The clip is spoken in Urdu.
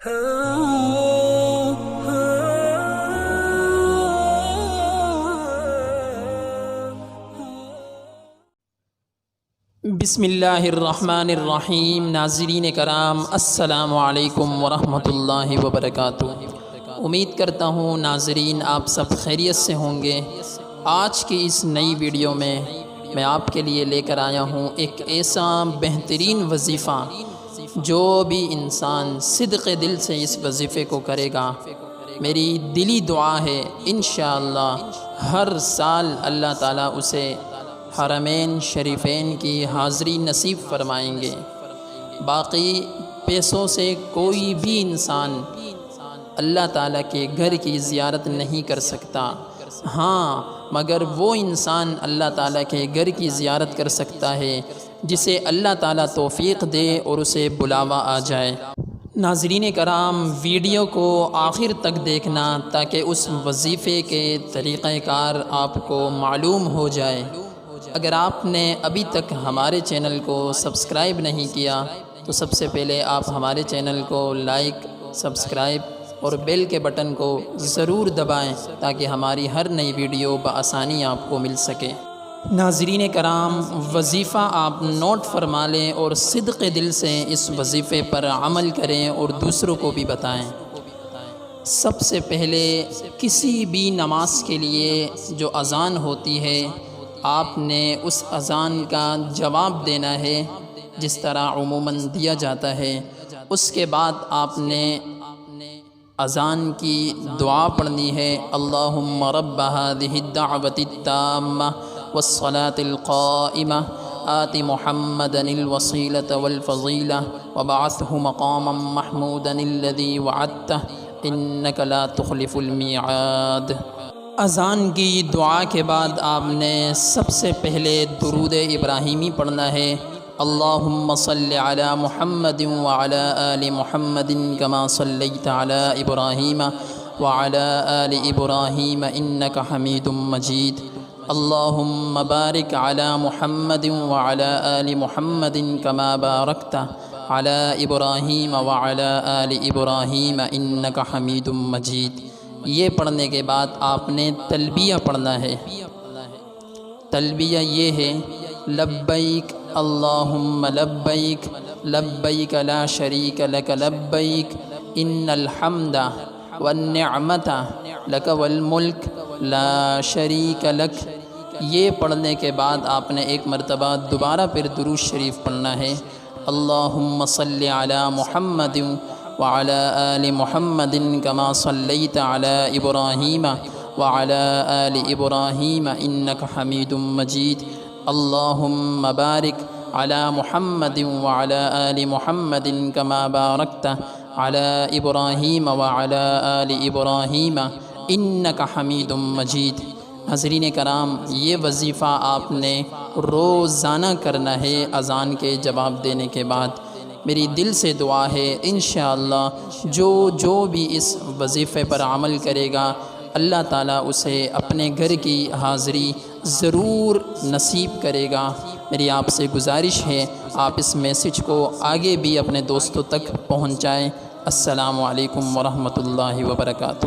بسم اللہ الرحمن الرحیم۔ ناظرین کرام، السلام علیکم ورحمۃ اللہ وبرکاتہ۔ امید کرتا ہوں ناظرین آپ سب خیریت سے ہوں گے۔ آج کی اس نئی ویڈیو میں آپ کے لیے لے کر آیا ہوں ایک ایسا بہترین وظیفہ جو بھی انسان صدق دل سے اس وظیفے کو کرے گا، میری دلی دعا ہے انشاءاللہ ہر سال اللہ تعالیٰ اسے حرمین شریفین کی حاضری نصیب فرمائیں گے۔ باقی پیسوں سے کوئی بھی انسان اللہ تعالیٰ کے گھر کی زیارت نہیں کر سکتا، ہاں مگر وہ انسان اللہ تعالیٰ کے گھر کی زیارت کر سکتا ہے جسے اللہ تعالیٰ توفیق دے اور اسے بلاوا آ جائے۔ ناظرین کرام، ویڈیو کو آخر تک دیکھنا تاکہ اس وظیفے کے طریقہ کار آپ کو معلوم ہو جائے۔ اگر آپ نے ابھی تک ہمارے چینل کو سبسکرائب نہیں کیا تو سب سے پہلے آپ ہمارے چینل کو لائک، سبسکرائب اور بیل کے بٹن کو ضرور دبائیں تاکہ ہماری ہر نئی ویڈیو بآسانی آپ کو مل سکے۔ ناظرین کرام، وظیفہ آپ نوٹ فرما لیں اور صدق دل سے اس وظیفے پر عمل کریں اور دوسروں کو بھی بتائیں۔ سب سے پہلے کسی بھی نماز کے لیے جو اذان ہوتی ہے، آپ نے اس اذان کا جواب دینا ہے جس طرح عموماً دیا جاتا ہے۔ اس کے بعد آپ نے اذان کی دعا پڑھنی ہے، اللہم رب هذه الدعوة التامة والصلاة القائمة آت محمدا الوسيلة والفضيلة وبعثه مقاما محمودا الذي وعدته انك لا تخلف الميعاد۔ اذان کی دعا کے بعد آپ نے سب سے پہلے درود ابراہیمی پڑھنا ہے، اللہم صل علی محمد وعلی آل محمد کما صلیت علی ابراہیم وعلی آل ابراہیم انک حمید مجید، اللہم بارک علی محمد وعلی آل محمد کما بارکت علی ابراہیم وعلی آل ابراہیم انک حمید مجید۔ یہ پڑھنے کے بعد آپ نے تلبیہ پڑھنا ہے۔ تلبیہ یہ ہے، لبیک اللہم لبیک لبیک لا شریک لک لبیک ان الحمد والنعمت لک والملک لا شریک لک۔ یہ پڑھنے کے بعد آپ نے ایک مرتبہ دوبارہ پھر درود شریف پڑھنا ہے، اللہم صلی علی محمد وعلی آل محمد کما صلیت علی ابراہیم وعلی آل ابراہیم انک حمید مجید، اللہم بارک علی محمد وعلی آل محمد کما بارکت علی ابراہیم وعلی آل ابراہیم انک حمید مجید۔ ناظرین کرام، یہ وظیفہ آپ نے روزانہ کرنا ہے اذان کے جواب دینے کے بعد۔ میری دل سے دعا ہے انشاءاللہ جو بھی اس وظیفے پر عمل کرے گا اللہ تعالیٰ اسے اپنے گھر کی حاضری ضرور نصیب کرے گا۔ میری آپ سے گزارش ہے آپ اس میسج کو آگے بھی اپنے دوستوں تک پہنچائیں۔ السلام علیکم ورحمۃ اللہ وبرکاتہ۔